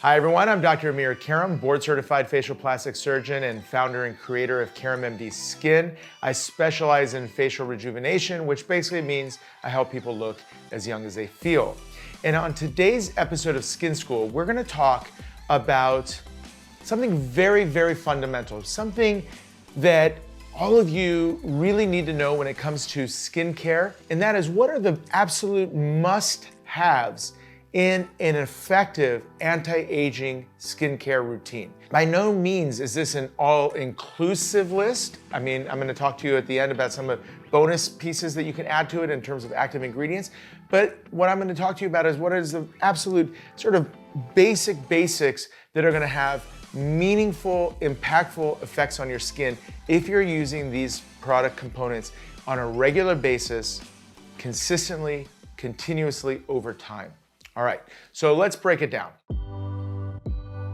Hi everyone, I'm Dr. Amir Karam, board certified facial plastic surgeon and founder and creator of Karam MD Skin. I specialize in facial rejuvenation, which basically means I help people look as young as they feel. And on today's episode of Skin School, we're gonna talk about something very, very fundamental, something that all of you really need to know when it comes to skincare, and that is, what are the absolute must-haves in an effective anti-aging skincare routine? By no means is this an all-inclusive list. I mean, I'm gonna talk to you at the end about some of the bonus pieces that you can add to it in terms of active ingredients. But what I'm gonna talk to you about is what is the absolute sort of basics that are gonna have meaningful, impactful effects on your skin if you're using these product components on a regular basis, consistently, continuously over time. All right, so let's break it down.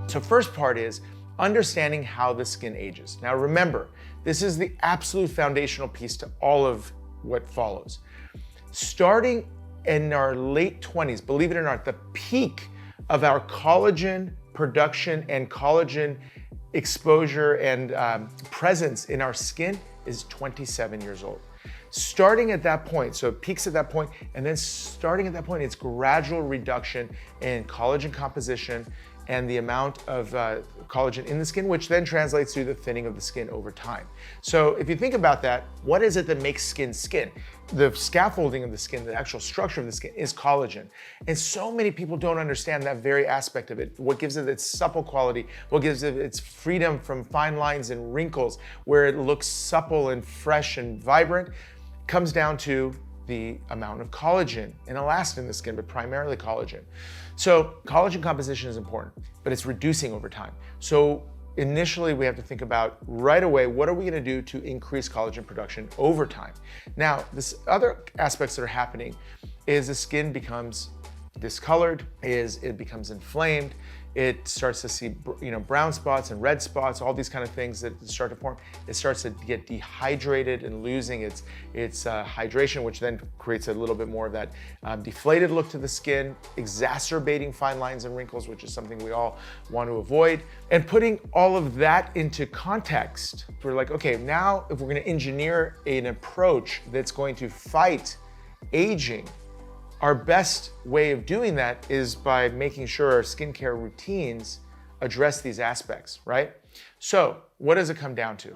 So first part is understanding how the skin ages. Now remember, this is the absolute foundational piece to all of what follows. Starting in our late 20s, believe it or not, the peak of our collagen production and collagen exposure and presence in our skin is 27 years old. Starting at that point, so it peaks at that point, and then starting at that point, it's gradual reduction in collagen composition and the amount of collagen in the skin, which then translates to the thinning of the skin over time. So if you think about that, what is it that makes skin skin? The scaffolding of the skin, the actual structure of the skin is collagen. And so many people don't understand that very aspect of it. What gives it its supple quality, what gives it its freedom from fine lines and wrinkles, where it looks supple and fresh and vibrant, comes down to the amount of collagen and elastin in the skin, but primarily collagen. So collagen composition is important, but it's reducing over time. So initially we have to think about right away, what are we gonna do to increase collagen production over time? Now, this other aspects that are happening is the skin becomes discolored, it becomes inflamed, it starts to see brown spots and red spots, all these kind of things that start to form. It starts to get dehydrated and losing its hydration, which then creates a little bit more of that deflated look to the skin, exacerbating fine lines and wrinkles, which is something we all want to avoid. And putting all of that into context, we're like, okay, now if we're gonna engineer an approach that's going to fight aging, our best way of doing that is by making sure our skincare routines address these aspects, right? So what does it come down to?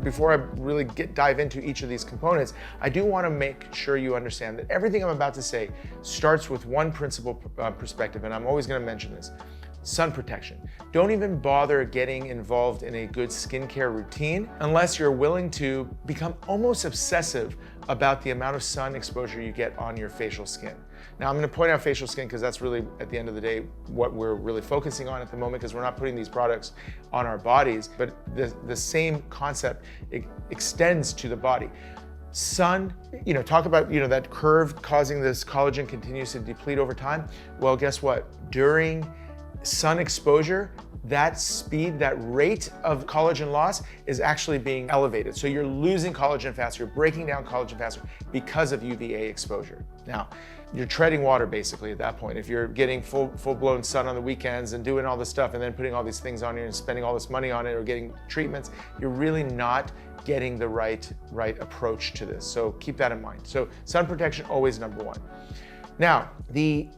Before I really dive into each of these components, I do want to make sure you understand that everything I'm about to say starts with one principal perspective, and I'm always going to mention this: sun protection. Don't even bother getting involved in a good skincare routine unless you're willing to become almost obsessive about the amount of sun exposure you get on your facial skin. Now, I'm gonna point out facial skin because that's really, at the end of the day, what we're really focusing on at the moment, because we're not putting these products on our bodies, but the same concept extends to the body. Sun, talk about, that curve causing this collagen continues to deplete over time. Well, guess what? During sun exposure, that speed, that rate of collagen loss is actually being elevated. So you're losing collagen faster, you're breaking down collagen faster because of UVA exposure. Now, you're treading water basically at that point. If you're getting full-blown sun on the weekends and doing all this stuff and then putting all these things on you and spending all this money on it or getting treatments, you're really not getting the right approach to this. So keep that in mind. So sun protection, always number one. Now, the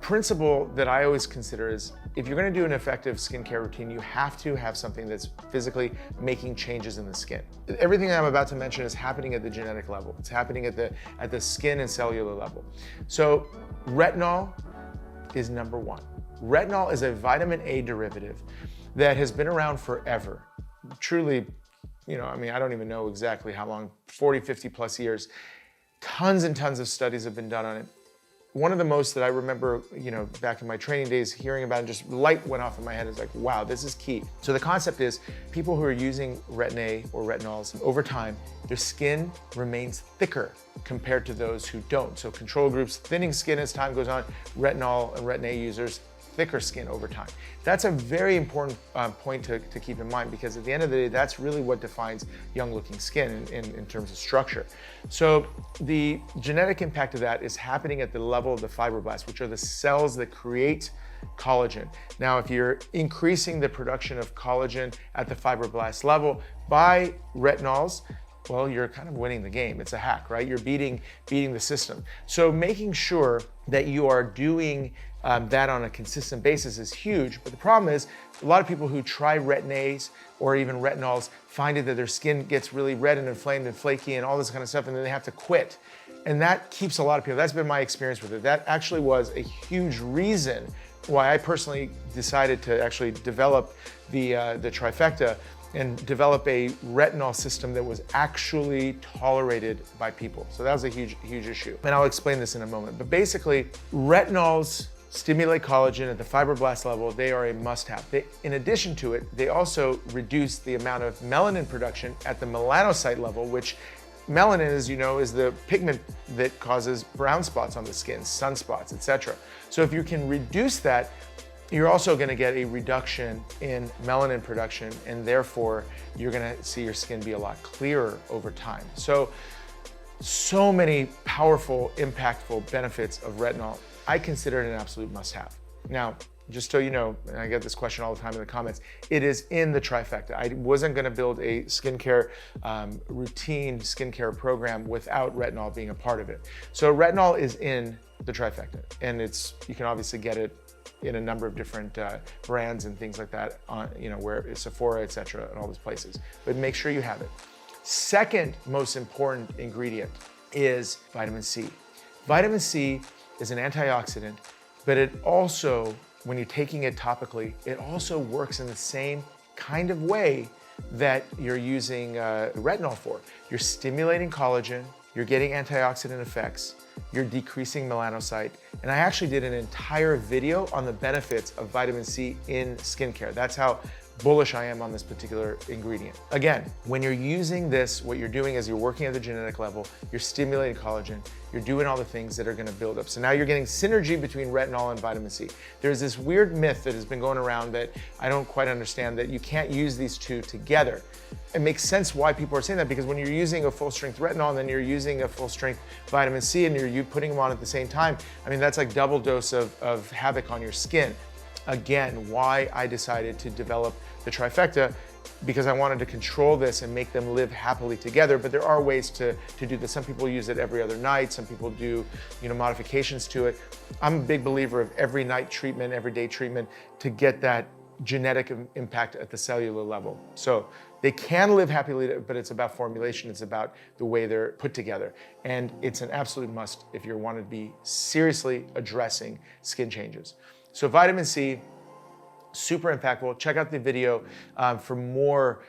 principle that I always consider is, if you're gonna do an effective skincare routine, you have to have something that's physically making changes in the skin. Everything I'm about to mention is happening at the genetic level. It's happening at the skin and cellular level. So retinol is number one. Retinol is a vitamin A derivative that has been around forever. Truly, I don't even know exactly how long, 40, 50 plus years. Tons and tons of studies have been done on it. One of the most that I remember, back in my training days, hearing about it, just light went off in my head. It's like, wow, this is key. So the concept is, people who are using Retin-A or retinols, over time, their skin remains thicker compared to those who don't. So control groups, thinning skin as time goes on, retinol and Retin-A users, thicker skin over time. That's a very important point to keep in mind, because at the end of the day, that's really what defines young looking skin in terms of structure. So the genetic impact of that is happening at the level of the fibroblasts, which are the cells that create collagen. Now, if you're increasing the production of collagen at the fibroblast level by retinols, well, you're kind of winning the game. It's a hack, right? You're beating the system. So making sure that you are doing that on a consistent basis is huge. But the problem is, a lot of people who try retin-As or even retinols find it that their skin gets really red and inflamed and flaky and all this kind of stuff, and then they have to quit. And that keeps a lot of people, that's been my experience with it. That actually was a huge reason why I personally decided to actually develop the trifecta and develop a retinol system that was actually tolerated by people. So that was a huge issue. And I'll explain this in a moment. But basically, retinols stimulate collagen at the fibroblast level. They are a must-have. In addition to it, they also reduce the amount of melanin production at the melanocyte level, which melanin, as you know, is the pigment that causes brown spots on the skin, sunspots, etc. So if you can reduce that, you're also going to get a reduction in melanin production, and therefore you're going to see your skin be a lot clearer over time. So many powerful, impactful benefits of retinol. I consider it an absolute must-have. Now, just so you know, and I get this question all the time in the comments, it is in the trifecta. I wasn't going to build a skincare routine skincare program without retinol being a part of it. So retinol is in the trifecta, and you can obviously get it in a number of different brands and things like that, where it's Sephora, etc., and all those places. But make sure you have it. Second most important ingredient is vitamin C. Vitamin C is an antioxidant, but it also, when you're taking it topically, it also works in the same kind of way that you're using retinol for. You're stimulating collagen, you're getting antioxidant effects, you're decreasing melanocyte. And I actually did an entire video on the benefits of vitamin C in skincare. That's how bullish I am on this particular ingredient. Again, when you're using this, what you're doing is you're working at the genetic level, you're stimulating collagen, you're doing all the things that are gonna build up. So now you're getting synergy between retinol and vitamin C. There's this weird myth that has been going around that I don't quite understand, that you can't use these two together. It makes sense why people are saying that, because when you're using a full strength retinol and then you're using a full strength vitamin C and you're putting them on at the same time, I mean, that's like double dose of havoc on your skin. Again, why I decided to develop the trifecta, because I wanted to control this and make them live happily together. But there are ways to do this. Some people use it every other night. Some people do, modifications to it. I'm a big believer of every night treatment, every day treatment, to get that genetic impact at the cellular level. So they can live happily, but it's about formulation. It's about the way they're put together. And it's an absolute must if you want to be seriously addressing skin changes. So vitamin C, super impactful. Check out the video for more,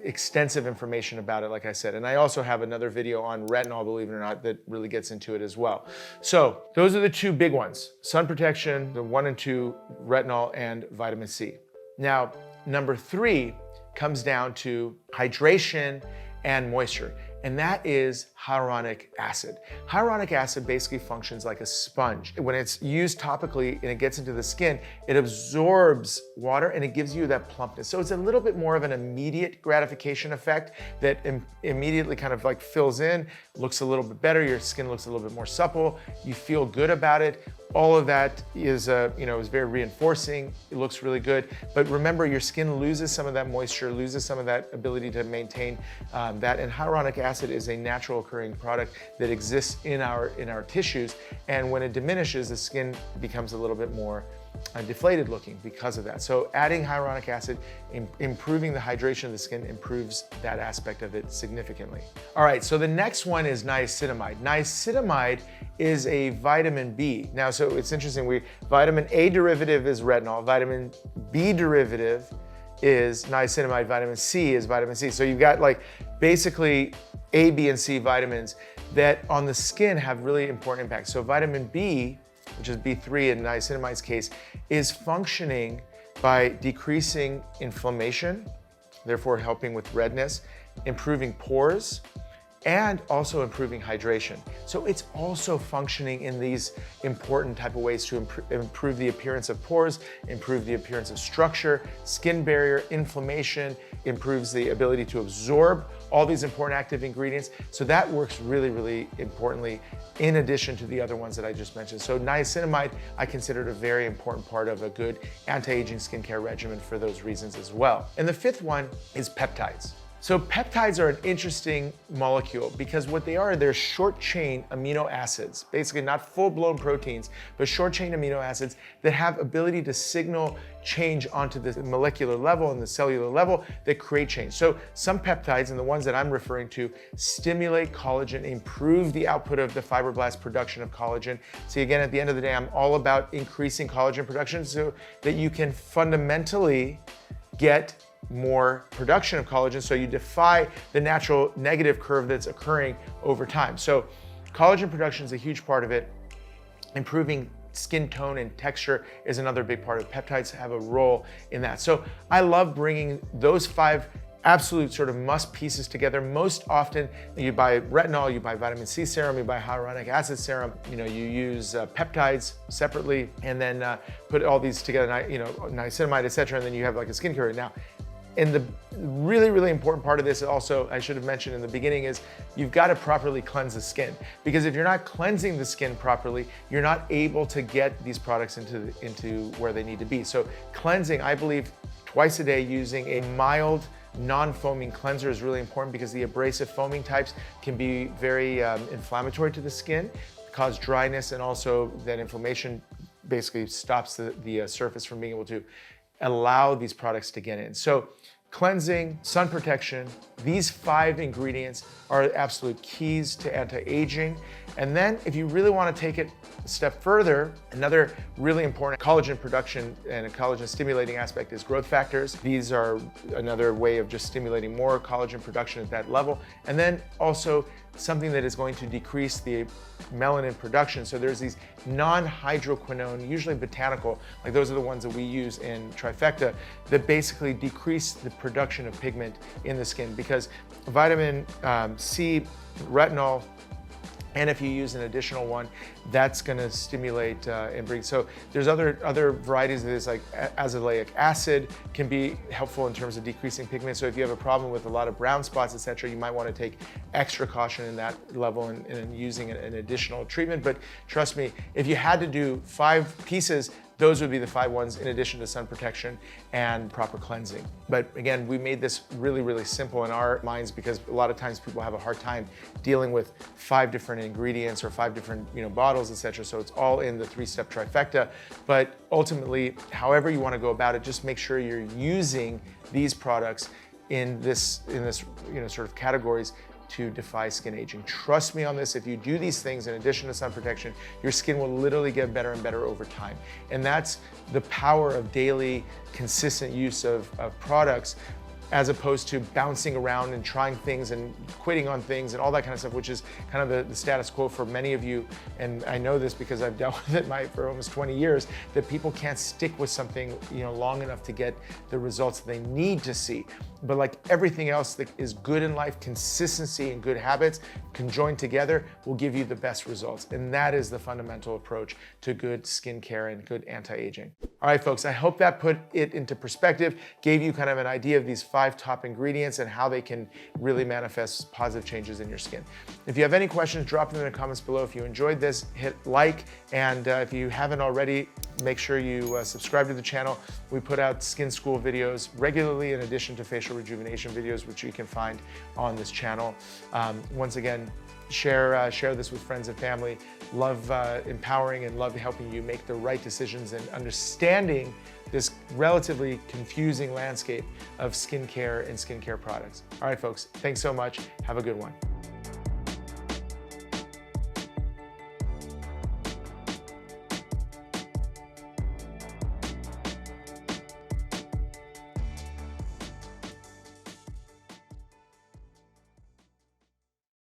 extensive information about it, like I said. And I also have another video on retinol, believe it or not, that really gets into it as well. So those are the two big ones: sun protection, the 1 and 2, retinol, and vitamin C. Now, number 3 comes down to hydration and moisture, and that is hyaluronic acid. Hyaluronic acid basically functions like a sponge. When it's used topically and it gets into the skin, it absorbs water and it gives you that plumpness. So it's a little bit more of an immediate gratification effect that immediately kind of like fills in, looks a little bit better, your skin looks a little bit more supple, you feel good about it. All of that is, is very reinforcing. It looks really good. But remember, your skin loses some of that moisture, loses some of that ability to maintain that. And hyaluronic acid is a natural occurring product that exists in our tissues. And when it diminishes, the skin becomes a little bit more deflated looking because of that. So adding hyaluronic acid, improving the hydration of the skin, improves that aspect of it significantly. All right, so the next one is niacinamide. Niacinamide is a vitamin B. Now, so it's interesting, vitamin A derivative is retinol, vitamin B derivative is niacinamide, vitamin C is vitamin C. So you've got like basically A, B, and C vitamins that on the skin have really important impacts. So vitamin B, which is B3 in niacinamide's case, is functioning by decreasing inflammation, therefore helping with redness, improving pores, and also improving hydration. So it's also functioning in these important type of ways to improve the appearance of pores, improve the appearance of structure, skin barrier, inflammation, improves the ability to absorb all these important active ingredients. So that works really, really importantly in addition to the other ones that I just mentioned. So niacinamide, I consider it a very important part of a good anti-aging skincare regimen for those reasons as well. And the fifth one is peptides. So peptides are an interesting molecule because what they are, they're short chain amino acids, basically not full-blown proteins, but short chain amino acids that have ability to signal change onto the molecular level and the cellular level that create change. So some peptides, and the ones that I'm referring to, stimulate collagen, improve the output of the fibroblast production of collagen. See, again, at the end of the day, I'm all about increasing collagen production so that you can fundamentally get more production of collagen, so you defy the natural negative curve that's occurring over time. So collagen production is a huge part of it. Improving skin tone and texture is another big part of it. Peptides have a role in that. So I love bringing those 5 absolute sort of must pieces together. Most often you buy retinol, you buy vitamin C serum, you buy hyaluronic acid serum, you use peptides separately, and then put all these together, niacinamide, etc., and then you have like a skincare. Now, and the really, really important part of this also, I should have mentioned in the beginning, is you've got to properly cleanse the skin. Because if you're not cleansing the skin properly, you're not able to get these products into where they need to be. So cleansing, I believe, twice a day using a mild, non-foaming cleanser is really important because the abrasive foaming types can be very inflammatory to the skin, cause dryness, and also that inflammation basically stops the surface from being able to allow these products to get in. So cleansing, sun protection, these 5 ingredients are absolute keys to anti-aging. And then if you really want to take it a step further, another really important collagen production and a collagen stimulating aspect is growth factors. These are another way of just stimulating more collagen production at that level. And then also something that is going to decrease the melanin production. So there's these non-hydroquinone, usually botanical, like those are the ones that we use in Trifecta, that basically decrease the production of pigment in the skin, because vitamin C, retinol, and if you use an additional one, that's going to stimulate and bring. So there's other varieties of this, like azelaic acid can be helpful in terms of decreasing pigment. So if you have a problem with a lot of brown spots, etc., you might want to take extra caution in that level and using an additional treatment. But trust me, if you had to do 5 pieces, those would be the 5 ones in addition to sun protection and proper cleansing. But again, we made this really, really simple in our minds because a lot of times people have a hard time dealing with 5 different ingredients or 5 different bottles, etc. So it's all in the 3-step trifecta. But ultimately, however you want to go about it, just make sure you're using these products in this sort of categories to defy skin aging. Trust me on this, if you do these things in addition to sun protection, your skin will literally get better and better over time. And that's the power of daily, consistent use of products, as opposed to bouncing around and trying things and quitting on things and all that kind of stuff, which is kind of the status quo for many of you. And I know this because I've dealt with it for almost 20 years, that people can't stick with something long enough to get the results they need to see. But like everything else that is good in life, consistency and good habits conjoined together will give you the best results. And that is the fundamental approach to good skincare and good anti-aging. All right, folks, I hope that put it into perspective, gave you kind of an idea of these 5 top ingredients and how they can really manifest positive changes in your skin. If you have any questions, drop them in the comments below. If you enjoyed this, hit like. And if you haven't already, make sure you subscribe to the channel. We put out skin school videos regularly in addition to facial rejuvenation videos, which you can find on this channel. Once again, share this with friends and family. Love empowering and love helping you make the right decisions and understanding this relatively confusing landscape of skincare and skincare products. All right, folks, thanks so much. Have a good one.